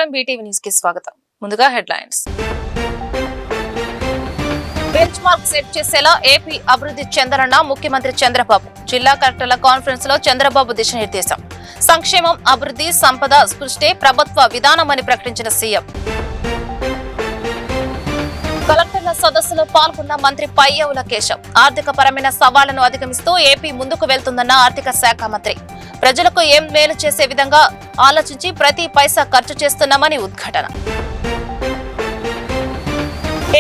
నమస్కారం, BTV news కి స్వాగతం. ముందుగా హెడ్లైన్స్. బెంచ్ మార్క్ సెట్ చేసేలా ఏపీ అభివృద్ధి చెందాలన్న ముఖ్యమంత్రి చంద్రబాబు. జిల్లా కలెక్టర్ల కాన్ఫరెన్స్ లో చంద్రబాబు దిశానిర్దేశం. సంక్షేమం, అభివృద్ధి, సంపద సృష్టి ప్రభుత్వ విధానమని ప్రకటించిన సీఎం. కలెక్టర్ల సదస్సులో పాల్గొన్న మంత్రి పయ్యావుల కేశవ్. ఆర్థిక పరమైన సవాళ్లను అధిగమిస్తూ ఏపీ ముందుకు వెళ్తుందన్న ఆర్థిక శాఖ మంత్రి. ప్రజలకు ఏం మేలు చేసే విధంగా ఆలోచించి ప్రతి పైసా ఖర్చు చేస్తున్నామని ఉద్ఘాటన.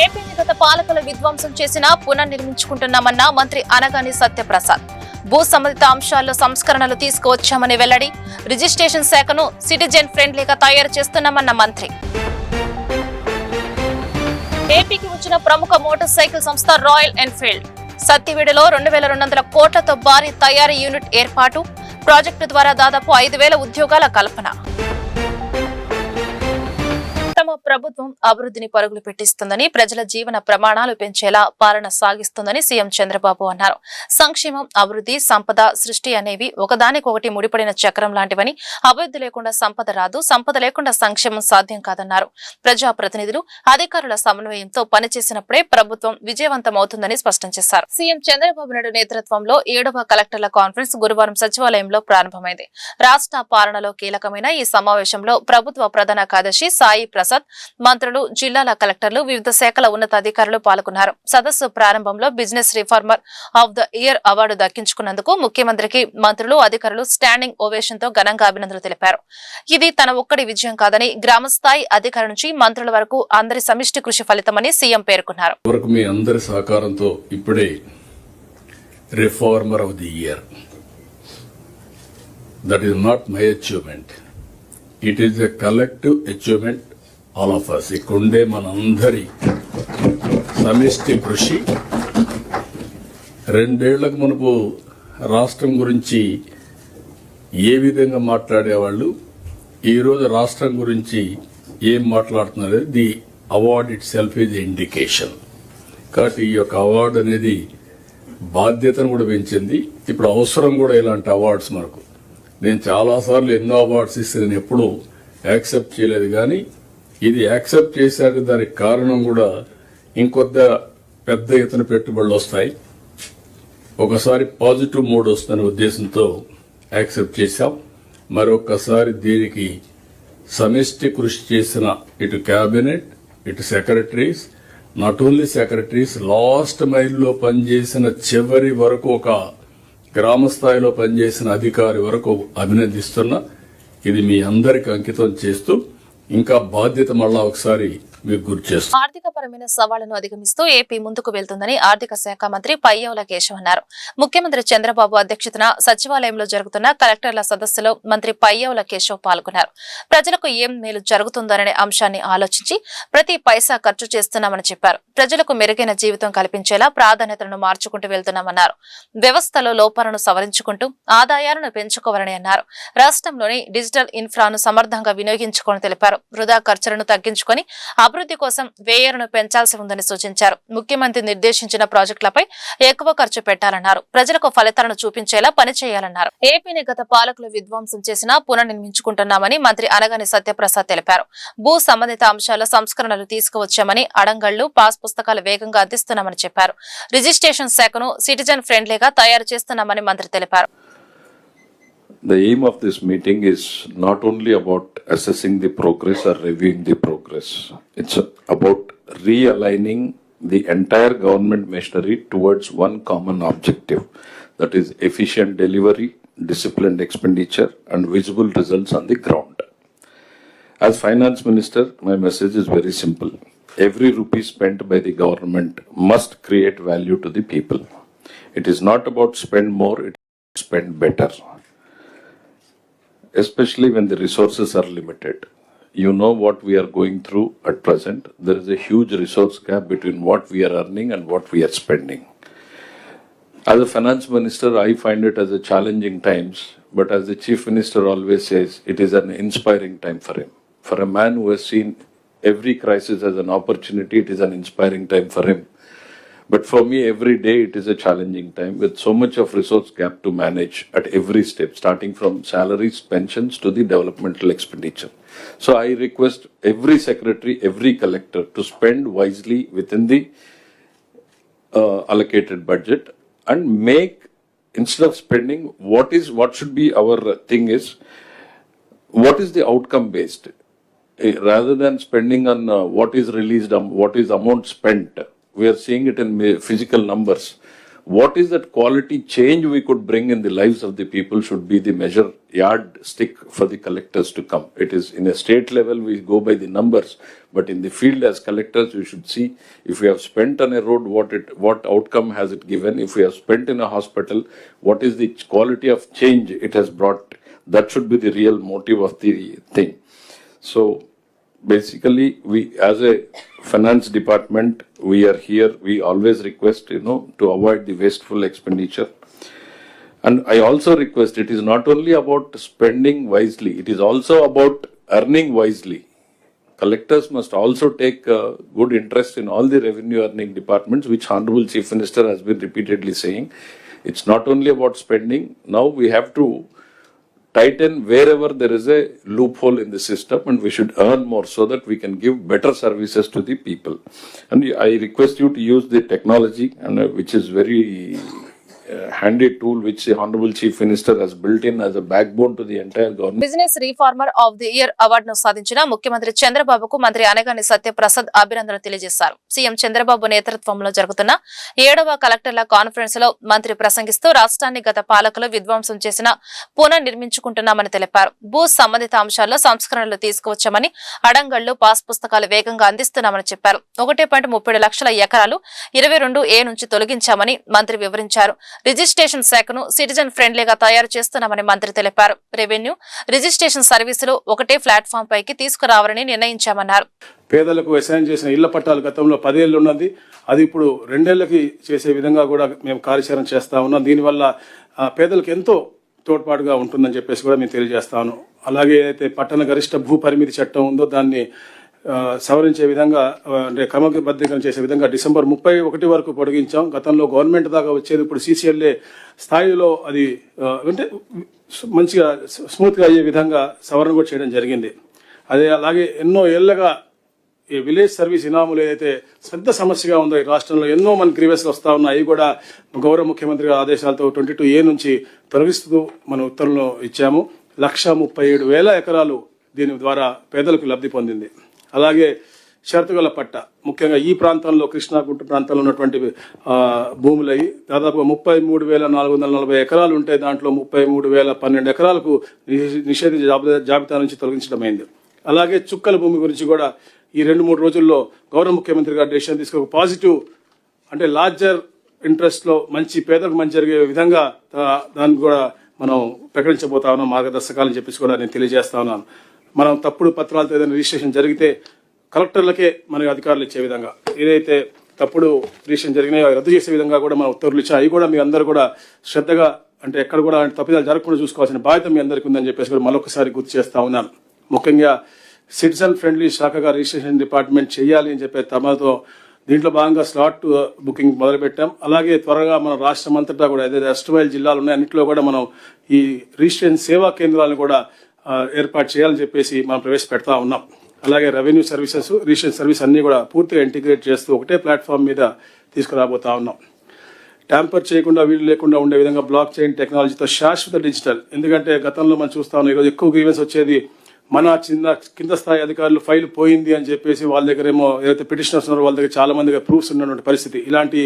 ఏపీని గత పాలకులు విధ్వంసం చేసినా పునర్నిర్మించుకుంటున్నామన్న మంత్రి అనగాని సత్యప్రసాద్. భూ సంబంధిత అంశాల్లో సంస్కరణలు తీసుకువచ్చామని వెల్లడి. రిజిస్ట్రేషన్ శాఖను సిటిజన్ ఫ్రెండ్లీగా తయారు చేస్తున్నామన్న మంత్రి. ఏపీకి వచ్చిన ప్రముఖ మోటార్ సైకిల్ సంస్థ రాయల్ ఎన్ఫీల్డ్. సత్తివేడులో 2200 కోట్లతో భారీ తయారీ యూనిట్ ఏర్పాటు. ప్రాజెక్టు ద్వారా దాదాపు 5000 ఉద్యోగాల కల్పన. తమ ప్రభుత్వం అభివృద్ధిని పరుగులు పెట్టిస్తుందని, ప్రజల జీవన ప్రమాణాలు పెంచేలా పాలన సాగిస్తుందని సీఎం చంద్రబాబు అన్నారు. సంక్షేమం, అభివృద్ధి, సంపద సృష్టి అనేవి ఒకదానికొకటి ముడిపడిన చక్రం లాంటివని, అభివృద్ధి లేకుండా సంపద రాదు, సంపద లేకుండా సంక్షేమం సాధ్యం కాదన్నారు. ప్రజాప్రతినిధులు, అధికారుల సమన్వయంతో పనిచేసినప్పుడే ప్రభుత్వం విజయవంతమవుతుందని స్పష్టం చేశారు. సీఎం చంద్రబాబు నాయుడు నేతృత్వంలో 7వ కలెక్టర్ల కాన్ఫరెన్స్ గురువారం సచివాలయంలో ప్రారంభమైంది. రాష్ట్ర పాలనలో కీలకమైన ఈ సమావేశంలో ప్రభుత్వ ప్రధాన కార్యదర్శి సాయి ప్రసాద్, మంత్రులు, జిల్లాల కలెక్టర్లు, వివిధ శాఖల ఉన్నతాధికారులు పాల్గొన్నారు. సదస్సు ప్రారంభంలో business reformer of the year award దక్కించుకున్నందుకు ముఖ్యమంత్రికి మంత్రులు, అధికారులు స్టాండింగ్ ఓవేషన్ తో ఘనంగా అభినందనలు తెలిపారు. ఇది తన ఒక్కడి విజయం కాదని, గ్రామ స్థాయి అధికారుల నుంచి మంత్రుల వరకు అందరి సమిష్టి కృషి ఫలితమని సీఎం పేర్కొన్నారు. మీ అందరి సహకారంతో ఇప్పుడే reformer of the year, that is not my achievement, it is a collective achievement all of us. ఇక్కడుండే మనందరి సమిష్టి కృషి. 2 ఏళ్లకు మునుపు రాష్ట్రం గురించి ఏ విధంగా మాట్లాడేవాళ్ళు, ఈరోజు రాష్ట్రం గురించి ఏం మాట్లాడుతున్నారు, the award it self is indication. కాబట్టి ఈ యొక్క అవార్డు అనేది బాధ్యతను కూడా పెంచింది. ఇప్పుడు అవసరం కూడా ఇలాంటి అవార్డ్స్ మనకు. నేను చాలాసార్లు ఎన్నో అవార్డ్స్ ఇస్తే నేను ఎప్పుడూ యాక్సెప్ట్ చేయలేదు, కానీ ఇది యాక్సెప్ట్ చేశాక దానికి కారణం కూడా ఇంకొద్ద పెద్ద ఎత్తున పెట్టుబడులు వస్తాయి, ఒకసారి పాజిటివ్ మూడ్ వస్తున్న ఉద్దేశంతో యాక్సెప్ట్ చేశాం. మరొకసారి దీనికి సమిష్టి కృషి చేసిన ఇటు క్యాబినెట్, ఇటు secretaries, not only secretaries, last మైల్లో పనిచేసిన చివరి వరకు, ఒక గ్రామ స్థాయిలో పనిచేసిన అధికారి వరకు అభినందిస్తున్నా. ఇది మీ అందరికి అంకితం చేస్తూ ఇంకా బాధ్యత మళ్ళా ఒకసారి మీకు గుర్తు చేస్తాను. ఆర్థిక పరమైన సవాళ్లను అధిగమిస్తూ ఏపీ ముందుకు వెళ్తుందని ఆర్థిక శాఖ మంత్రి పయ్యావుల కేశవ్ అన్నారు. ముఖ్యమంత్రి చంద్రబాబు అధ్యక్షతన సచివాలయంలో జరుగుతున్న కలెక్టర్ల సదస్సులో మంత్రి పయ్యావుల కేశవ్ పాల్గొన్నారు. ప్రజలకు ఏం మేలు జరుగుతుందనే అంశాన్ని ఆలోచించి ప్రతి పైసా ఖర్చు చేస్తున్నామని చెప్పారు. ప్రజలకు మెరుగైన జీవితం కల్పించేలా ప్రాధాన్యతలను మార్చుకుంటూ వెళ్తున్నామన్నారు. వ్యవస్థలో లోపాలను సవరించుకుంటూ ఆదాయాలను పెంచుకోవాలని అన్నారు. రాష్ట్రంలోని డిజిటల్ ఇన్ఫ్రాను సమర్థంగా వినియోగించుకోవాలని తెలిపారు. వృధా ఖర్చులను తగ్గించుకొని అభివృద్ధి కోసం వ్యయాలను పెంచాల్సి ఉందని సూచించారు. ముఖ్యమంత్రి నిర్దేశించిన ప్రాజెక్టులపై ఎక్కువ ఖర్చు పెట్టాలన్నారు. ప్రజలకు ఫలితాలను చూపించేలా పనిచేయాలన్నారు. ఏపీని గత పాలకులు విధ్వంసం చేసినా పునర్నిర్మించుకుంటున్నామని మంత్రి అనగాని సత్యప్రసాద్ తెలిపారు. భూ సంబంధిత అంశాల్లో సంస్కరణలు తీసుకువచ్చామని, అడంగళ్లు, పాస్ పుస్తకాలు వేగంగా అందిస్తున్నామని చెప్పారు. రిజిస్ట్రేషన్ శాఖను సిటిజన్ ఫ్రెండ్లీగా తయారు చేస్తున్నామని మంత్రి తెలిపారు. The aim of this meeting is not only about assessing the progress or reviewing the progress. It's about realigning the entire government machinery towards one common objective, that is efficient delivery, disciplined expenditure, and visible results on the ground. As Finance Minister, my message is very simple. Every rupee spent by the government must create value to the people. It is not about spend more, it is spend better. Especially when the resources are limited. You know what we are going through at present. There is a huge resource gap between what we are earning and what we are spending. As a finance minister, I find it as a challenging times, but as the chief minister always says, it is an inspiring time for him. For a man who has seen every crisis as an opportunity, it is an inspiring time for him. But for me, every day it is a challenging time with so much of resource gap to manage at every step, starting from salaries, pensions to the developmental expenditure. So I request every secretary, every collector to spend wisely within the allocated budget and make, instead of spending, what should be our thing is, what is the outcome based? Rather than spending on what is released, what is amount spent, we are seeing it in physical numbers. What is that quality change we could bring in the lives of the people should be the measure yardstick for the collectors to come. It is in a state level, we go by the numbers, but in the field as collectors, we should see if we have spent on a road, what outcome has it given? If we have spent in a hospital, what is the quality of change it has brought? That should be the real motive of the thing. So basically, we as a finance department, we are here, we always request, to avoid the wasteful expenditure. And I also request, it is not only about spending wisely, it is also about earning wisely. Collectors must also take good interest in all the revenue earning departments, which Honorable Chief Minister has been repeatedly saying. It's not only about spending. Now we have to tighten wherever there is a loophole in the system, and we should earn more so that we can give better services to the people. And I request you to use the technology, and which is very handy tool which the Honorable Chief Minister has built in as a backbone to the entire government. Business reformer of the year అవార్డును సాధించిన ముఖ్యమంత్రి చంద్రబాబుకు మంత్రి అనగాని సత్యప్రసాద్ అభినందనలు తెలియజేశారు. CM Chandrababu నేతృత్వంలో జరుగుతున్న 7వ కలెక్టర్ల కాన్ఫరెన్స్ లో మంత్రి ప్రసంగిస్తూ రాష్ట్రాన్ని గత పాలకులు విధ్వంసం చేసిన పునర్నిర్మించుకుంటున్నామని తెలిపారు. భూ సంబంధిత అంశాల్లో సంస్కరణలు తీసుకువచ్చామని, అడంగళ్లు, పాస్ పుస్తకాలు వేగంగా అందిస్తున్నామని చెప్పారు. 1.37 లక్షల ఎకరాలు 22A నుంచి తొలగించామని మంత్రి వివరించారు. రిజిస్ట్రేషన్ శాఖను సిటిజన్ ఫ్రెండ్లీగా తయారు చేస్తున్నామని మంత్రి తెలిపారు. రెవెన్యూ రిజిస్ట్రేషన్ సర్వీసులు ఒకటే ప్లాట్ఫామ్ పైకి తీసుకురావాలని నిర్ణయించామన్నారు. పేదలకు అసైన్ చేసిన ఇళ్ల పట్టాలు గతంలో 10 ఏళ్లు ఉన్నది, అది ఇప్పుడు 2 ఏళ్లకి చేసే విధంగా కూడా మేము కార్యాచరణ చేస్తా ఉన్నాం. దీనివల్ల పేదలకు ఎంతో తోడ్పాటుగా ఉంటుందని చెప్పేసి కూడా మేము తెలియజేస్తాను. అలాగే అయితే పట్టణ గరిష్ట భూ పరిమితి చట్టం ఉందో దాన్ని సవరించే విధంగా, అంటే క్రమబద్ధీకరణ చేసే విధంగా డిసెంబర్ 31 వరకు పొడిగించాం. గతంలో గవర్నమెంట్ దాకా వచ్చేది ఇప్పుడు CCLA స్థాయిలో అది అంటే మంచిగా స్మూత్గా అయ్యే విధంగా సవరణ కూడా చేయడం జరిగింది. అలాగే ఎన్నో ఏళ్లగా ఈ విలేజ్ సర్వీస్ ఇనాములు ఏదైతే పెద్ద సమస్యగా ఉందో ఈ రాష్ట్రంలో, ఎన్నో మన గ్రీవెన్స్లు వస్తూ ఉన్నాయి. అవి కూడా గౌరవ ముఖ్యమంత్రి ఆదేశాలతో 22A నుంచి తొలగిస్తూ మన ఉత్తర్వులు ఇచ్చాము. 137,000 ఎకరాలు దీని ద్వారా పేదలకు లబ్ధి పొందింది. అలాగే షరతుగల పట్ట, ముఖ్యంగా ఈ ప్రాంతంలో కృష్ణా గుంట ప్రాంతంలో ఉన్నటువంటి భూములై దాదాపుగా 33,440 ఎకరాలు ఉంటే దాంట్లో 33,012 ఎకరాలకు నిషేధించే జాబితా నుంచి తొలగించడమైంది. అలాగే చుక్కల భూమి గురించి కూడా ఈ 2-3 రోజుల్లో గౌరవ ముఖ్యమంత్రి గారు డెసిషన్ తీసుకుని పాజిటివ్, అంటే లార్జర్ ఇంట్రెస్ట్ లో మంచి పేదలకు మంచి జరిగే విధంగా దాన్ని కూడా మనం ప్రకటించబోతా ఉన్నాం మార్గదర్శకాలని చెప్పేసి కూడా నేను తెలియజేస్తా ఉన్నాను. మనం తప్పుడు పత్రాలతో ఏదైనా రిజిస్ట్రేషన్ జరిగితే కలెక్టర్లకే మనకి అధికారులు ఇచ్చే విధంగా, ఏదైతే తప్పుడు రిజిస్ట్రేషన్ జరిగినాయో రద్దు చేసే విధంగా కూడా మనం ఉత్తర్వులు ఇచ్చాం. అవి కూడా మీ అందరూ కూడా శ్రద్ధగా, అంటే ఎక్కడ కూడా తప్పిదాలు జరగకుండా చూసుకోవాల్సిన బాధ్యత మీ అందరికీ ఉందని చెప్పేసి కూడా మరొకసారి గుర్తు చేస్తా ఉన్నాను. ముఖ్యంగా సిటిజన్ ఫ్రెండ్లీ శాఖగా రిజిస్ట్రేషన్ డిపార్ట్మెంట్ చేయాలి అని చెప్పే తమతో దీంట్లో భాగంగా స్లాట్ బుకింగ్ మొదలుపెట్టాం. అలాగే త్వరగా మన రాష్ట్రం అంతటా కూడా ఏదైతే అష్టమైల్ జిల్లాలు ఉన్నాయి అన్నింటిలో కూడా మనం ఈ రిజిస్ట్రేషన్ సేవా కేంద్రాలను కూడా ఏర్పాటు చేయాలని చెప్పేసి మనం ప్రవేశపెడతా ఉన్నాం. అలాగే రెవెన్యూ సర్వీసెస్, రిజిస్ట్రేషన్ సర్వీస్ అన్ని కూడా పూర్తిగా ఇంటిగ్రేట్ చేస్తూ ఒకటే ప్లాట్ఫామ్ మీద తీసుకురాబోతా ఉన్నాం. ట్యాంపర్ చేయకుండా, వీలు లేకుండా ఉండే విధంగా బ్లాక్ చైన్ టెక్నాలజీతో శాశ్వత డిజిటల్. ఎందుకంటే గతంలో మనం చూస్తా ఉన్నాం, ఈరోజు ఎక్కువ గ్రీవెన్స్ వచ్చేది మన కింద స్థాయి అధికారులు ఫైల్ పోయింది అని చెప్పేసి వాళ్ళ దగ్గర ఏమో ఏదైతే పిటిషనర్స్ ఉన్నారో వాళ్ళ దగ్గర చాలా మందిగా ప్రూఫ్స్ ఉన్నటువంటి పరిస్థితి. ఇలాంటి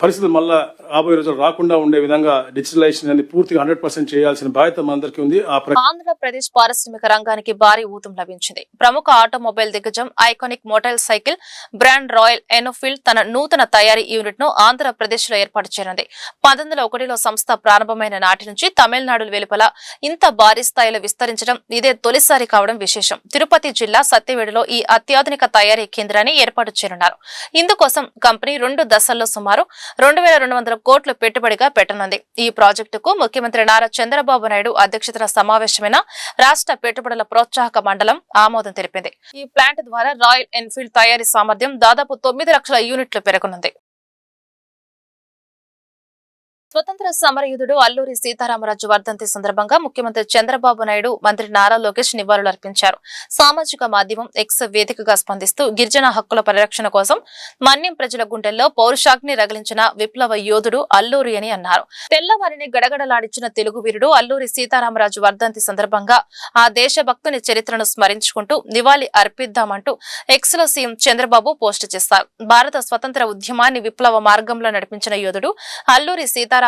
పరిస్థితులు మళ్ళా రాబోయే రోజులు రాకుండా ఉండే విధంగా డిజిటలైజేషన్ అనేది పూర్తిగా 100% చేయాల్సిన బాధ్యత మనందరికీ ఉంది. ఆంధ్రప్రదేశ్ పారిశ్రామిక రంగానికి భారీ ఊతం లభించింది. ప్రముఖ ఆటోమొబైల్ దిగ్గజం iconic motor cycle brand royal Enfield తన నూతన తయారీ యూనిట్ ను ఆంధ్రప్రదేశ్ లో ఏర్పాటు చేయనుంది. 1901లో సంస్థ ప్రారంభమైన నాటి నుంచి తమిళనాడు వెలుపల ఇంత భారీ స్థాయిలో విస్తరించడం ఇదే తొలిసారి కావడం విశేషం. తిరుపతి జిల్లా సత్యవేడులో ఈ అత్యాధునిక తయారీ కేంద్రాన్ని ఏర్పాటు చేయనున్నారు. ఇందుకోసం కంపెనీ 2 దశల్లో సుమారు 2,200 కోట్లు పెట్టుబడిగా పెట్టనుంది. ఈ ప్రాజెక్టుకు ముఖ్యమంత్రి నారా చంద్రబాబు నాయుడు అధ్యక్షతన సమావేశమైన రాష్ట్ర పెట్టుబడుల ప్రోత్సాహక మండలం ఆమోదం తెలిపింది. ఈ ప్లాంట్ ద్వారా రాయల్ ఎన్ఫీల్డ్ తయారీ సామర్థ్యం దాదాపు 9 లక్షల యూనిట్లు పెరగనుంది. స్వతంత్ర సమరయోధుడు అల్లూరి సీతారామరాజు వర్ధంతి సందర్భంగా ముఖ్యమంత్రి చంద్రబాబు నాయుడు మంత్రి నారా లోకేష్ నివాళులర్పించారు. సామాజిక మాధ్యమం ఎక్స్ వేదికగా స్పందిస్తూ గిరిజన హక్కుల పరిరక్షణ కోసం మన్యం ప్రజల గుండెల్లో పౌరుషాగ్ని రగిలించిన విప్లవ యోధుడు అల్లూరి అని అన్నారు. తెల్లవారిని గడగడలాడించిన తెలుగు వీరుడు అల్లూరి సీతారామరాజు వర్ధంతి సందర్భంగా ఆ దేశభక్తుని చరిత్రను స్మరించుకుంటూ నివాళి అర్పిద్దామంటూ ఎక్స్ లో సీఎం చంద్రబాబు పోస్టు చేశారు. భారత స్వతంత్ర ఉద్యమాన్ని విప్లవ మార్గంలో నడిపించిన యోధుడు అల్లూరి సీతారామరాజు.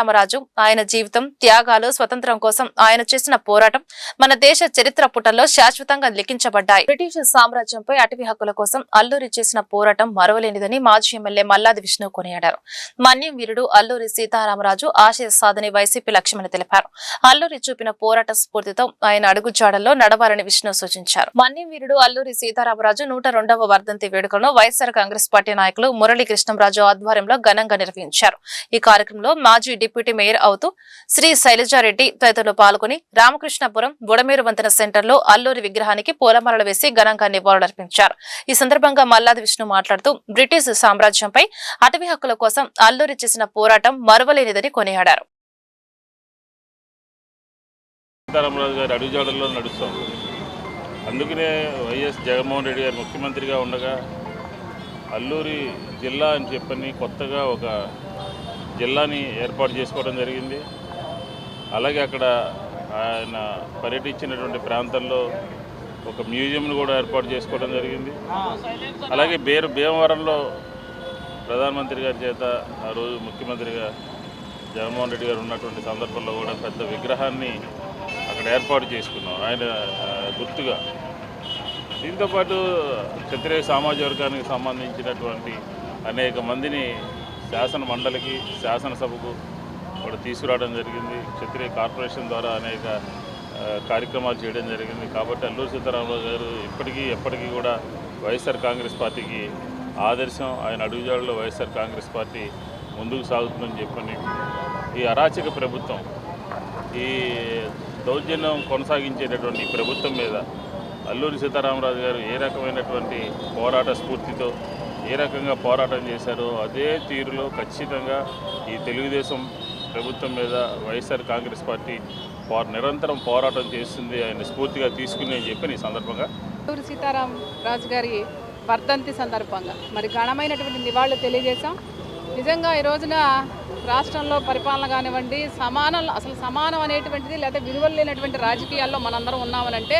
ఆయన జీవితం, త్యాగాలు, స్వతంత్రం కోసం ఆయన చేసిన పోరాటం మన దేశ చరిత్ర పుటల్లో శాశ్వతంగా లిఖించబడ్డాయి. బ్రిటిష్ సామ్రాజ్యంపై అటవీ హక్కుల కోసం అల్లూరి చేసిన పోరాటం మరవలేనిదని మాజీ ఎమ్మెల్యే మల్లాది విష్ణు కొనియాడారు. మన్యం వీరుడు అల్లూరి సీతారామరాజు ఆశయ సాధనే వైసీపీ లక్ష్యమని తెలిపారు. అల్లూరి చూపిన పోరాట స్ఫూర్తితో ఆయన అడుగుజాడల్లో నడవాలని విష్ణు సూచించారు. మన్యం వీరుడు అల్లూరి సీతారామరాజు 102వ వర్ధంతి వేడుకలను వైఎస్ఆర్ కాంగ్రెస్ పార్టీ నాయకులు మురళీ కృష్ణంరాజు ఆధ్వర్యంలో ఘనంగా నిర్వహించారు. ఈ కార్యక్రమంలో మాజీ డిప్యూటీ మేయర్ అవుతూ శ్రీ శైలజారెడ్డి తదితరులు పాల్గొని రామకృష్ణపురం బుడమేరు వంతెన సెంటర్లో అల్లూరి విగ్రహానికి పూలమాలలు వేసి ఘనంగా నివాళులర్పించారు. ఈ సందర్భంగా మల్లాది విష్ణు మాట్లాడుతూ బ్రిటిష్ సామ్రాజ్యంపై అటవీ హక్కుల కోసం అల్లూరి చేసిన పోరాటం మరువలేనిదని కొనియాడారు. సీతారామరాజు గారి అడుగుజాడల్లో నడుస్తాం. అందుకనే వైఎస్ జగన్మోహన్ రెడ్డి గారు ముఖ్యమంత్రిగా ఉండగా అల్లూరి జిల్లా అని చెప్పని కొత్తగా ఒక జిల్లాని ఏర్పాటు చేసుకోవడం జరిగింది. అలాగే అక్కడ ఆయన పర్యటించినటువంటి ప్రాంతంలో ఒక మ్యూజియంను కూడా ఏర్పాటు చేసుకోవడం జరిగింది. అలాగే భీమవరంలో ప్రధానమంత్రి గారి చేత ఆ రోజు ముఖ్యమంత్రిగా జగన్మోహన్ రెడ్డి గారు ఉన్నటువంటి సందర్భంలో కూడా పెద్ద విగ్రహాన్ని అక్కడ ఏర్పాటు చేసుకున్నాం ఆయన గుర్తుగా. దీంతోపాటు క్షత్రియ సామాజిక వర్గానికి సంబంధించినటువంటి అనేక మందిని శాసన మండలికి, శాసనసభకు కూడా తీసుకురావడం జరిగింది. క్షత్రియ కార్పొరేషన్ ద్వారా అనేక కార్యక్రమాలు చేయడం జరిగింది. కాబట్టి అల్లూరి సీతారామరాజు గారు ఎప్పటికీ కూడా వైఎస్ఆర్ కాంగ్రెస్ పార్టీకి ఆదర్శం. ఆయన అడుగుజాడలో వైఎస్ఆర్ కాంగ్రెస్ పార్టీ ముందుకు సాగుతుందని చెప్పని ఈ అరాచక ప్రభుత్వం, ఈ దౌర్జన్యం కొనసాగించేటటువంటి ప్రభుత్వం మీద అల్లూరి సీతారామరాజు గారు ఏ రకమైనటువంటి పోరాట స్ఫూర్తితో ఏ రకంగా పోరాటం చేశారో అదే తీరులో ఖచ్చితంగా ఈ తెలుగుదేశం ప్రభుత్వం మీద వైఎస్ఆర్ కాంగ్రెస్ పార్టీ నిరంతరం పోరాటం చేస్తుంది. ఆయన స్ఫూర్తిగా తీసుకుని అని చెప్పి ఈ సందర్భంగా అల్లూరి సీతారామరాజు గారి వర్ధంతి సందర్భంగా మరి ఘనమైనటువంటి నివాళులు తెలియజేశాం. నిజంగా ఈ రోజున రాష్ట్రంలో పరిపాలన కానివ్వండి, సమానం అనేటువంటిది లేదా విలువలు లేనటువంటి రాజకీయాల్లో మనందరం ఉన్నామనంటే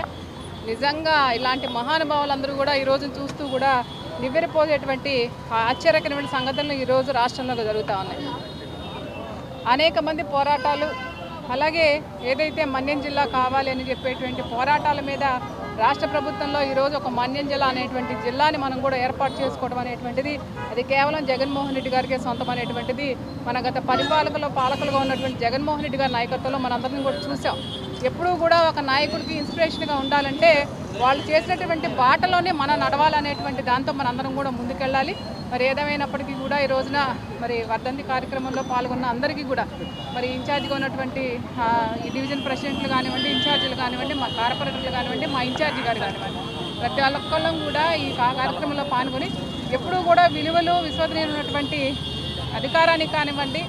నిజంగా ఇలాంటి మహానుభావులందరూ కూడా ఈ రోజు చూస్తూ కూడా నివ్వెరపోయేటువంటి ఆశ్చర్యకరమైన సంగతులను ఈరోజు రాష్ట్రంలో జరుగుతూ ఉన్నాయి. అనేక మంది పోరాటాలు, అలాగే ఏదైతే మన్యం జిల్లా కావాలి అని చెప్పేటువంటి పోరాటాల మీద రాష్ట్ర ప్రభుత్వంలో ఈరోజు ఒక మన్యం జిల్లా అనేటువంటి జిల్లాని మనం కూడా ఏర్పాటు చేసుకోవడం అనేటువంటిది అది కేవలం జగన్మోహన్ రెడ్డి గారికే సొంతం అనేటువంటిది మన గత పాలకులుగా ఉన్నటువంటి జగన్మోహన్ రెడ్డి గారి నాయకత్వంలో మనందరినీ కూడా చూసాం. ఎప్పుడూ కూడా ఒక నాయకుడికి ఇన్స్పిరేషన్గా ఉండాలంటే వాళ్ళు చేసినటువంటి బాటలోనే మనం నడవాలనేటువంటి దాంతో మనందరం కూడా ముందుకెళ్ళాలి. మరి ఏదేమైనప్పటికీ కూడా ఈ రోజున మరి వర్ధంతి కార్యక్రమంలో పాల్గొన్న అందరికీ కూడా మరి ఇన్ఛార్జిగా ఉన్నటువంటి ఈ డివిజన్ ప్రెసిడెంట్లు కానివ్వండి, ఇన్ఛార్జీలు కానివ్వండి, మా కార్పొరేటర్లు కానివ్వండి, మా ఇన్ఛార్జి గారు కానివ్వండి, ప్రతి ఒక్కళ్ళం కూడా ఈ కార్యక్రమంలో పాల్గొని ఎప్పుడూ కూడా విలువలు, విశ్వసనీయమైనటువంటి అధికారానికి కానివ్వండి,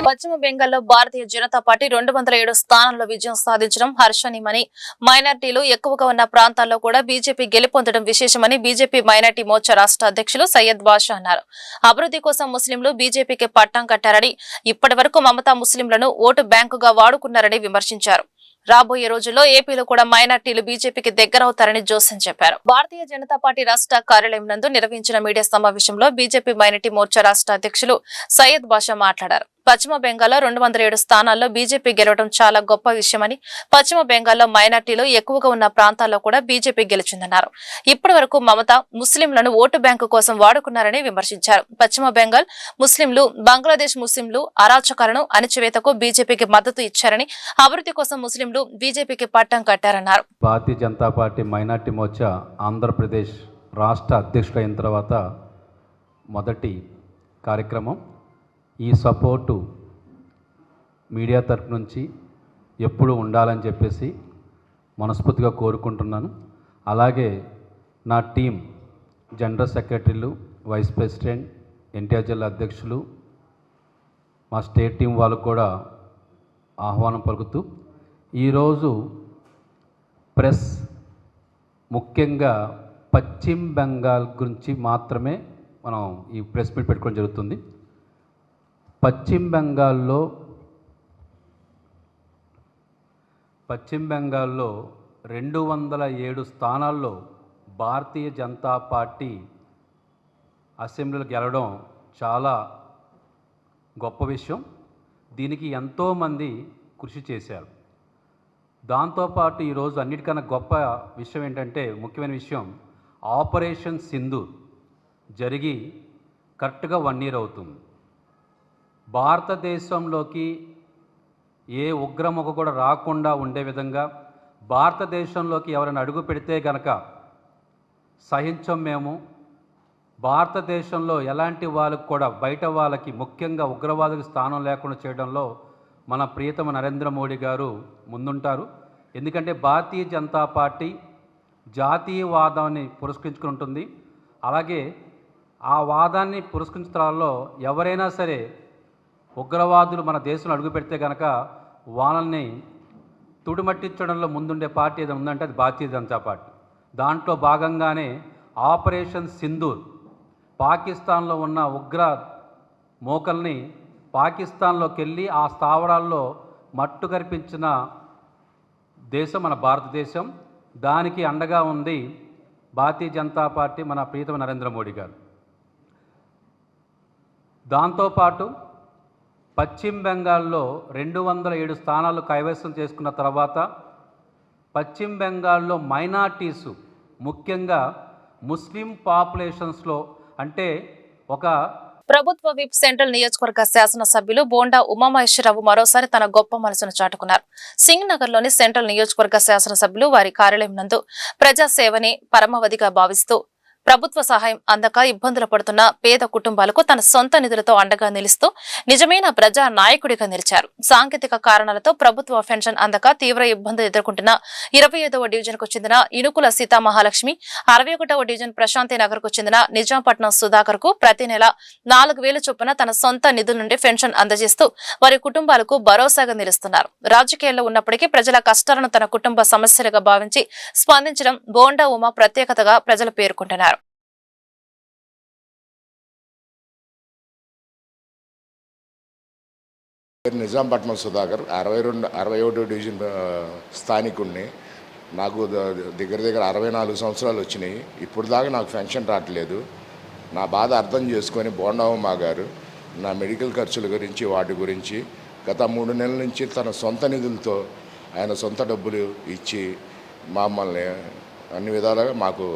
పశ్చిమ బెంగాల్లో భారతీయ జనతా పార్టీ 207 స్థానాల్లో విజయం సాధించడం హర్షణీయమని, మైనార్టీలు ఎక్కువగా ఉన్న ప్రాంతాల్లో కూడా బీజేపీ గెలుపొందడం విశేషమని బీజేపీ మైనార్టీ మోర్చా రాష్ట్ర అధ్యక్షులు సయ్యద్ బాషా అన్నారు. అభివృద్ధి కోసం ముస్లింలు బీజేపీకి పట్టం కట్టారని, ఇప్పటి వరకు మమతా ముస్లింలను ఓటు బ్యాంకుగా వాడుకున్నారని విమర్శించారు. రాబోయే రోజుల్లో ఏపీలో కూడా మైనార్టీలు బీజేపీకి దగ్గరవుతారని జోసెన్ చెప్పారు. భారతీయ జనతా పార్టీ రాష్ట్ర కార్యాలయం నందు నిర్వహించిన మీడియా సమావేశంలో బీజేపీ మైనార్టీ మోర్చా రాష్ట్ర అధ్యక్షులు సయ్యద్ బాషా మాట్లాడారు. పశ్చిమ బెంగాల్లో 207 స్థానాల్లో బీజేపీ గెలవడం చాలా గొప్ప విషయమని, పశ్చిమ బెంగాల్లో మైనార్టీలు ఎక్కువగా ఉన్న ప్రాంతాల్లో కూడా బీజేపీ గెలిచిందన్నారు. ఇప్పటి వరకు మమత ముస్లింలను ఓటు బ్యాంకు కోసం వాడుకున్నారని విమర్శించారు. పశ్చిమ బెంగాల్ ముస్లింలు, బంగ్లాదేశ్ ముస్లింలు అరాచకాలను అణచివేతకు బీజేపీకి మద్దతు ఇచ్చారని, అభివృద్ధి కోసం ముస్లింలు బీజేపీకి పట్టం కట్టారన్నారు. భారతీయ జనతా పార్టీ మైనార్టీ మోర్చా ఆంధ్రప్రదేశ్ రాష్ట్ర అధ్యక్షుడైన తర్వాత మొదటి కార్యక్రమం. ఈ సపోర్టు మీడియా తరపు నుంచి ఎప్పుడూ ఉండాలని చెప్పేసి మనస్ఫూర్తిగా కోరుకుంటున్నాను. అలాగే నా టీం జనరల్ సెక్రటరీలు, వైస్ ప్రెసిడెంట్, ఎన్టీఆర్ జిల్లా అధ్యక్షులు, మా స్టేట్ టీం వాళ్ళకు కూడా ఆహ్వానం పలుకుతూ ఈరోజు ప్రెస్ ముఖ్యంగా పశ్చిమ బెంగాల్ గురించి మాత్రమే మనం ఈ ప్రెస్ మీట్ పెట్టుకోవడం జరుగుతుంది. పశ్చిమ బెంగాల్లో 207 స్థానాల్లో భారతీయ జనతా పార్టీ అసెంబ్లీలో గెలవడం చాలా గొప్ప విషయం. దీనికి ఎంతోమంది కృషి చేశారు. దాంతోపాటు ఈరోజు అన్నిటికన్నా గొప్ప విషయం ఏంటంటే, ముఖ్యమైన విషయం, ఆపరేషన్ సింధూర్ జరిగి కరెక్ట్గా 1 year అవుతుంది. భారతదేశంలోకి ఏ ఉగ్రముఖ కూడా రాకుండా ఉండే విధంగా భారతదేశంలోకి ఎవరైనా అడుగు పెడితే గనక సహించం మేము. భారతదేశంలో ఎలాంటి వాళ్ళకు కూడా బయట వాళ్ళకి, ముఖ్యంగా ఉగ్రవాదులకు స్థానం లేకుండా చేయడంలో మన ప్రియతమ నరేంద్ర మోడీ గారు ముందుంటారు. ఎందుకంటే భారతీయ జనతా పార్టీ జాతీయవాదాన్ని పురస్కరించుకుని ఉంటుంది. అలాగే ఆ వాదాన్ని పురస్కరించడంలో ఎవరైనా సరే ఉగ్రవాదులు మన దేశంలో అడుగు పెడితే కనుక వాళ్ళని తుడిమట్టించడంలో ముందుండే పార్టీ ఏదైనా ఉందంటే అది భారతీయ జనతా పార్టీ. దాంట్లో భాగంగానే ఆపరేషన్ సింధూర్ పాకిస్తాన్లో ఉన్న ఉగ్ర మోకల్ని పాకిస్తాన్లోకి వెళ్ళి ఆ స్థావరాల్లో మట్టు కరిపించిన దేశం మన భారతదేశం. దానికి అండగా ఉంది భారతీయ జనతా పార్టీ, మన ప్రియతమ నరేంద్ర మోడీ గారు. దాంతోపాటు పశ్చిమ బెంగాల్లో 207 స్థానాలు కైవసం చేసుకున్న తర్వాత పశ్చిమ బెంగాల్లో మైనార్టీసు, ముఖ్యంగా ముస్లిం పాపులేషన్స్లో, అంటే ఒక ప్రభుత్వ విప్ సెంట్రల్ నియోజకవర్గ శాసనసభ్యులు బోండా ఉమామహేశ్వరరావు మరోసారి తన గొప్ప మనసును చాటుకున్నారు. సింగ్ నగర్ లోని సెంట్రల్ నియోజకవర్గ శాసనసభ్యులు వారి కార్యాలయం నందు ప్రజాసేవని పరమావధిగా భావిస్తూ ప్రభుత్వ సహాయం అందక ఇబ్బందులు పడుతున్న పేద కుటుంబాలకు తన సొంత నిధులతో అండగా నిలుస్తూ నిజమైన ప్రజా నాయకుడిగా నిలిచారు. సాంకేతిక కారణాలతో ప్రభుత్వ పెన్షన్ అందక తీవ్ర ఇబ్బందులు ఎదుర్కొంటున్న 25వ డివిజన్ కు చెందిన ఇనుకుల సీతామహాలక్ష్మి, 61వ డివిజన్ ప్రశాంతి నగర్ కు చెందిన నిజాంపట్నం సుధాకర్ కు ప్రతి నెల 4,000 చొప్పున తన సొంత నిధుల నుండి పెన్షన్ అందజేస్తూ వారి కుటుంబాలకు భరోసాగా నిలుస్తున్నారు. రాజకీయాల్లో ఉన్నప్పటికీ ప్రజల కష్టాలను తన కుటుంబ సమస్యలుగా భావించి స్పందించడం బోండా ఉమా ప్రత్యేకతగా ప్రజలు పేర్కొంటున్నారు. నిజాంపట్నం సుధాకర్, 61వ డివిజన్ స్థానికుడిని. నాకు దగ్గర 64 సంవత్సరాలు వచ్చినాయి. ఇప్పుడు దాకా నాకు పెన్షన్ రావట్లేదు. నా బాధ అర్థం చేసుకొని బోండావమ్మ గారు నా మెడికల్ ఖర్చుల గురించి, వాటి గురించి గత 3 నెలల నుంచి తన సొంత నిధులతో ఆయన సొంత డబ్బులు ఇచ్చి మమ్మల్ని అన్ని విధాలుగా మాకు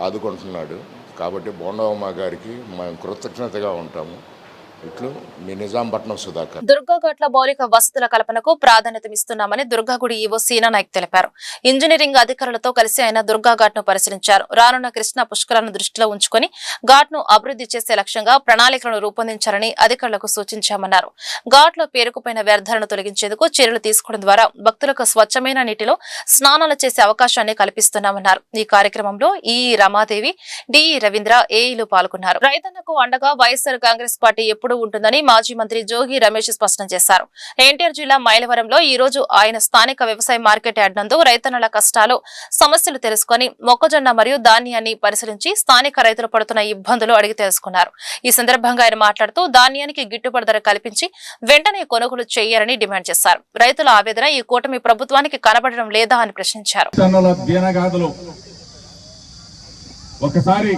ఆదుకుంటున్నాడు. కాబట్టి బోండావమ్మ గారికి మేము కృతజ్ఞతగా ఉంటాము. ఇట్లు మీ నిజాంపట్నం సుధాకర్. దుర్గాఘాట్ల మౌలిక వసతుల కల్పనకు ప్రాధాన్యతమిస్తున్నామని దుర్గాగుడి ఈవో సీనా నాయక్ తెలిపారు. ఇంజనీరింగ్ అధికారులతో కలిసి ఆయన దుర్గాఘాట్ ను పరిశీలించారు. రానున్న కృష్ణా పుష్కరాలను దృష్టిలో ఉంచుకొని ఘాట్ ను అభివృద్ధి చేసే లక్ష్యంగా ప్రణాళికలను రూపొందించాలని అధికారులకు సూచించామన్నారు. ఘాట్ లో పేరుకుపోయిన వ్యర్థాలను తొలగించేందుకు చర్యలు తీసుకోవడం ద్వారా భక్తులకు స్వచ్ఛమైన నీటిలో స్నానాలు చేసే అవకాశాన్ని కల్పిస్తున్నామన్నారు. ఈ కార్యక్రమంలో ఈఈ రమాదేవి, డిఈ రవీంద్ర, ఏఈలు పాల్గొన్నారు. రైతన్నకు అండగా వైఎస్ఆర్ కాంగ్రెస్ పార్టీ ఎప్పుడు ఉంటుందని మాజీ మంత్రి జోగి రమేష్ స్పష్టం చేశారు. ఎన్టీఆర్ జిల్లా మైలవరంలో ఈ రోజు ఆయన స్థానిక వ్యవసాయ మార్కెట్ యార్డ్ నందు రైతన్నల కష్టాలు, సమస్యలు తెలుసుకుని మొక్కజొన్న మరియు ధాన్యాన్ని పరిశీలించి స్థానిక రైతులు పడుతున్న ఇబ్బందులు అడిగి తెలుసుకున్నారు. ఈ సందర్భంగా ఆయన మాట్లాడుతూ ధాన్యానికి గిట్టుబాటు ధర కల్పించి వెంటనే కొనుగోలు చేయాలని డిమాండ్ చేశారు. రైతుల ఆవేదన ఈ కూటమి ప్రభుత్వానికి కనబడడం లేదా అని ప్రశ్నించారు. ఒకసారి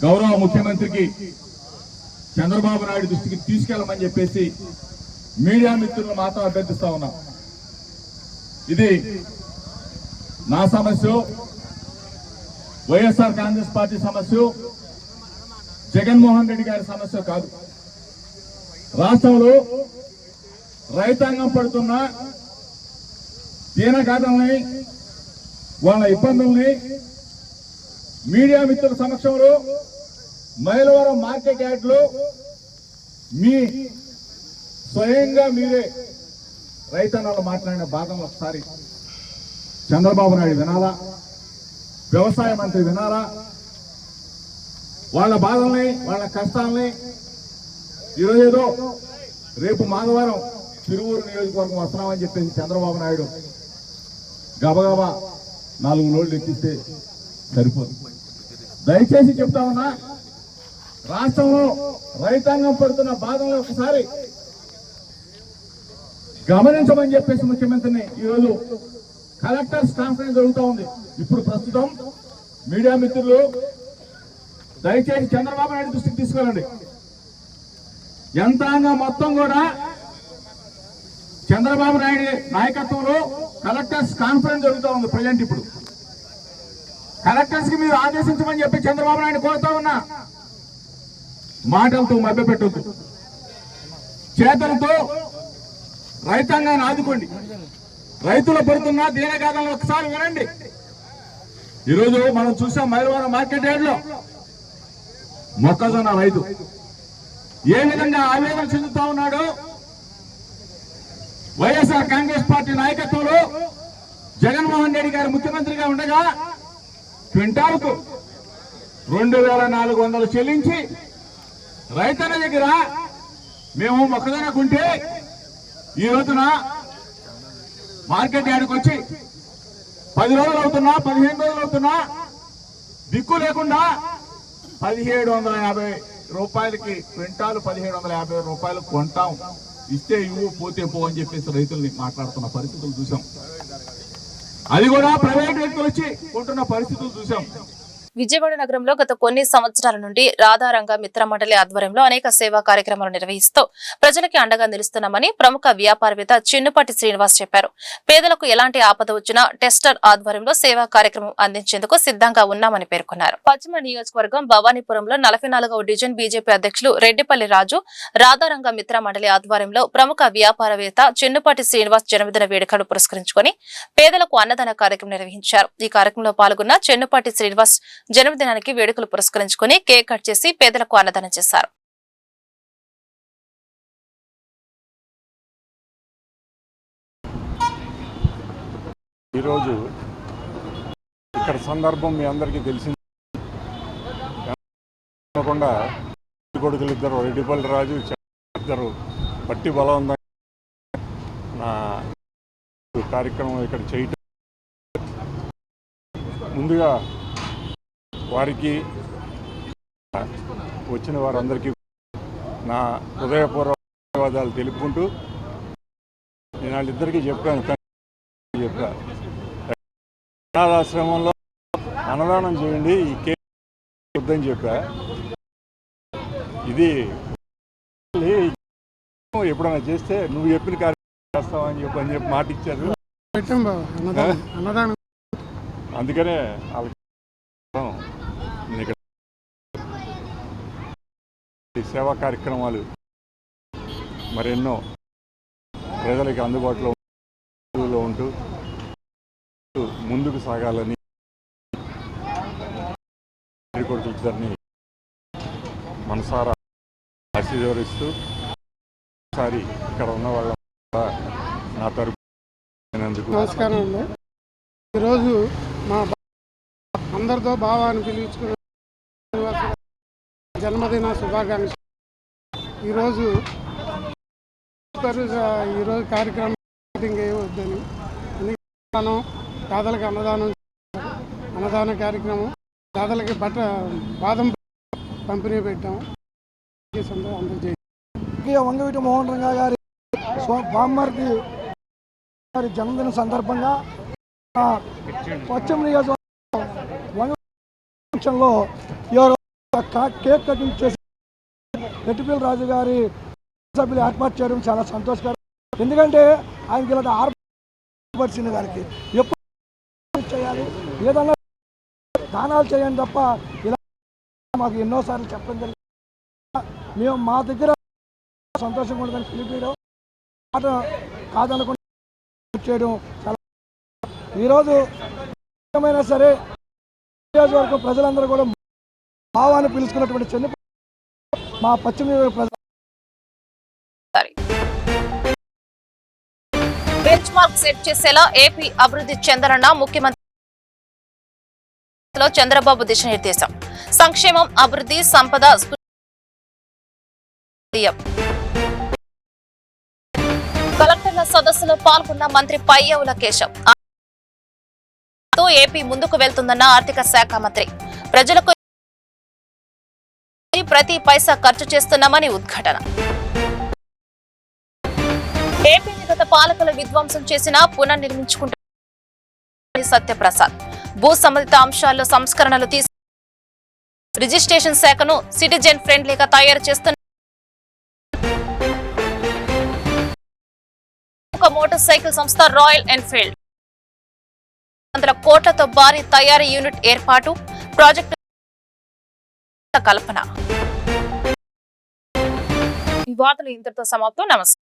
గౌరవ ముఖ్యమంత్రికి చంద్రబాబు నాయుడు దృష్టికి తీసుకెళ్లమని చెప్పేసి మీడియా మిత్రులను మాత్రం అభ్యర్థిస్తా ఉన్నాం. ఇది నా సమస్య, వైఎస్ఆర్ కాంగ్రెస్ పార్టీ సమస్య, జగన్మోహన్ రెడ్డి గారి సమస్య కాదు. రాష్ట్రంలో రైతాంగం పడుతున్న దీనగాథల్ని, వాళ్ళ ఇబ్బందుల్ని మీడియా మిత్రుల సమక్షంలో మైలవరం మార్కెట్ యార్డ్ లో మీ స్వయంగా మీరే రైతన్నలు మాట్లాడిన భాగంలో ఒకసారి చంద్రబాబు నాయుడు వినాలా, వ్యవసాయ మంత్రి వినాలా, వాళ్ళ బాధల్ని, వాళ్ళ కష్టాలని ఈరోజు ఏదో రేపు మంగళవారం తిరువూరు నియోజకవర్గం వస్తున్నామని చెప్పేసి చంద్రబాబు నాయుడు గబగబా 4 రోజులు ఎక్కిస్తే సరిపోదు. దయచేసి చెప్తా ఉన్నా, రాష్ట్రంలో రైతాంగం పడుతున్న బాధలు ఒకసారి గమనించమని చెప్పేసి ముఖ్యమంత్రిని ఈరోజు కలెక్టర్స్ కాన్ఫరెన్స్ జరుగుతూ ఉంది. ఇప్పుడు ప్రస్తుతం మీడియా మిత్రులు దయచేసి చంద్రబాబు నాయుడు దృష్టికి తీసుకెళ్ళండి. యంత్రాంగం మొత్తం కూడా చంద్రబాబు నాయుడు నాయకత్వంలో కలెక్టర్స్ కాన్ఫరెన్స్ జరుగుతూ ఉంది. ప్రజెంట్ ఇప్పుడు కలెక్టర్స్ కి మీరు ఆదేశించమని చెప్పి చంద్రబాబు నాయుడు కోరుతా ఉన్నా. మాటలతో మభ్యపెట్టొద్దు, చేతలతో రైతాంగాన్ని ఆదుకోండి. రైతులు పడుతున్న దీనగాథలను ఒకసారి వినండి. ఈరోజు మనం చూసాం మైలవరం మార్కెట్ యార్డ్లో మొక్కజొన్న రైతు ఏ విధంగా ఆవేదన చెందుతా ఉన్నాడు. వైఎస్ఆర్ కాంగ్రెస్ పార్టీ నాయకత్వంలో జగన్మోహన్ రెడ్డి గారు ముఖ్యమంత్రిగా ఉండగా క్వింటాల్కు 2400 చెల్లించి రైతుల దగ్గర మేము మొక్కజొన్న కొంటే ఈ రోజున మార్కెట్ యార్డ్కి వచ్చి 10 రోజులు అవుతున్నా 15 రోజులు అవుతున్నా దిక్కు లేకుండా 1750 రూపాయలకి క్వింటాలు 1750 రూపాయలు కొంటాం, ఇస్తే ఇవ్వు పోతే పో అని చెప్పేసి రైతుల్ని మాట్లాడుతున్న పరిస్థితులు చూసాం. అది కూడా ప్రైవేట్ వ్యక్తులు వచ్చి కొంటున్న పరిస్థితులు చూసాం. విజయవాడ నగరంలో గత కొన్ని సంవత్సరాల నుండి రాధారంగ మిత్ర మండలి ఆధ్వర్యంలో అనేక సేవా కార్యక్రమాలు నిర్వహిస్తూ ప్రజలకి అండగా నిలుస్తున్నామని ప్రముఖ వ్యాపారవేత్త చిన్నుపాటి శ్రీనివాస్ చెప్పారు. పేదలకు ఎలాంటి ఆపద వచ్చినా టెస్టర్ ఆధ్వర్యంలో సేవా కార్యక్రమం అందించేందుకు సిద్ధంగా ఉన్నామని పేర్కొన్నారు. పశ్చిమ నియోజకవర్గం భవానీపురంలో 44వ డివిజన్ బీజేపీ అధ్యక్షులు రెడ్డిపల్లి రాజు రాధారంగ మిత్ర మండలి ఆధ్వర్యంలో ప్రముఖ వ్యాపారవేత్త చిన్నుపాటి శ్రీనివాస్ జన్మదిన వేడుకలు పురస్కరించుకొని పేదలకు అన్నదాన కార్యక్రమం నిర్వహించారు. ఈ కార్యక్రమంలో పాల్గొన్న చిన్నుపాటి శ్రీనివాస్ జన్మదినానికి వేడుకలు పురస్కరించుకుని కేక్ కట్ చేసి పేదలకు అన్నదానం చేశారు. ఈరోజు ఇక్కడ సందర్భం మీ అందరికీ తెలిసింది. కొడుకులు ఇద్దరు రెడ్డిపల్లి రాజు ఇద్దరు పట్టి బలవంతంగా నా కార్యక్రమం ఇక్కడ చేయటం, ముందుగా వారికి వచ్చిన వారందరికీ నా హృదయపూర్వక ధన్యవాదాలు తెలుపుకుంటూ నేను వాళ్ళిద్దరికీ చెప్పా అనాథాశ్రమంలో అన్నదానం చేయండి, ఈ కేక్ వద్దని చెప్పా. ఇది ఎప్పుడైనా చేస్తే నువ్వు చెప్పిన కార్యక్రమం చేస్తావని చెప్పి మాట ఇచ్చారు. అందుకనే సేవా కార్యక్రమాలు మరెన్నో ప్రజలకి అందుబాటులో ఉంటూ ముందుకు సాగాలని కొడుకులిద్దరిని మనసారా ఆశీర్వదిస్తూ ఒకసారి ఇక్కడ ఉన్న వాళ్ళ నా తరపు నమస్కారం అండి. ఈరోజు మా అందరితో భావాన్ని పిలుచుకున్న జన్మదిన శుభాకాంక్షలు. ఈరోజు కార్యక్రమం వద్దని పేదలకు అన్నదాన కార్యక్రమం, పేదలకి బాదం పంపిణీ పెట్టాము. వంగవీటి మోహన్ రంగా గారి బామ్మర్ది గారి జన్మదిన సందర్భంగా పశ్చిమ నియోజకవర్గంలో కేక్ కటింగ్ చేసి రెడ్డిపల్లి రాజు గారి సభ్యులు ఏర్పాటు చేయడం చాలా సంతోషకరం. ఎందుకంటే ఆయనకి ఇలా ఆర్పరిచిన గారికి ఎప్పుడు చేయాలి, ఏదన్నా దానాలు చేయండి తప్ప ఇలా మాకు ఎన్నోసార్లు చెప్పడం జరిగింది. మేము మా దగ్గర సంతోషంగా ఉండదని పిలిపించడం, మాట కాదనుకుంటూ చేయడం చాలా. ఈరోజు ఏమైనా సరే నియోజకవర్గం ప్రజలందరూ కూడా భావాన్ని పిలుచుకున్నటువంటి చిన్న మా పశ్చిమ ప్రజలు బెంచ్ మార్క్ సెట్ చేసేలా ఏపీ అభివృద్ధి చెందాలన్న ముఖ్యమంత్రి చంద్రబాబు దిశానిర్దేశం. సంక్షేమం, అభివృద్ధి, సంపద కలెక్టర్ల సదస్సులో పాల్గొన్న మంత్రి పయ్యవుల కేశవ్. ఏపీ ముందుకు వెళ్తుందన్న ఆర్థిక శాఖ మంత్రి. ప్రజలకు ప్రతి పైసా ఖర్చు చేస్తున్నామని ఉద్ఘాటన. ఏపీని గత పాలకులు విధ్వంసం చేసినా పునర్నిర్మించుకుంటున్న సత్యప్రసాద్. భూ సంబంధిత అంశాల్లో సంస్కరణలు రిజిస్ట్రేషన్ శాఖను సిటిజన్ ఫ్రెండ్లీగా తయారు చేస్తున్న మోటార్ సైకిల్ సంస్థ రాయల్ ఎన్ఫీల్డ్. 100 కోట్లతో భారీ తయారీ యూనిట్ ఏర్పాటు. ప్రాజెక్టు కల్పన. ఈ వార్తలు ఇంతటితో సమాప్తం. నమస్కారం.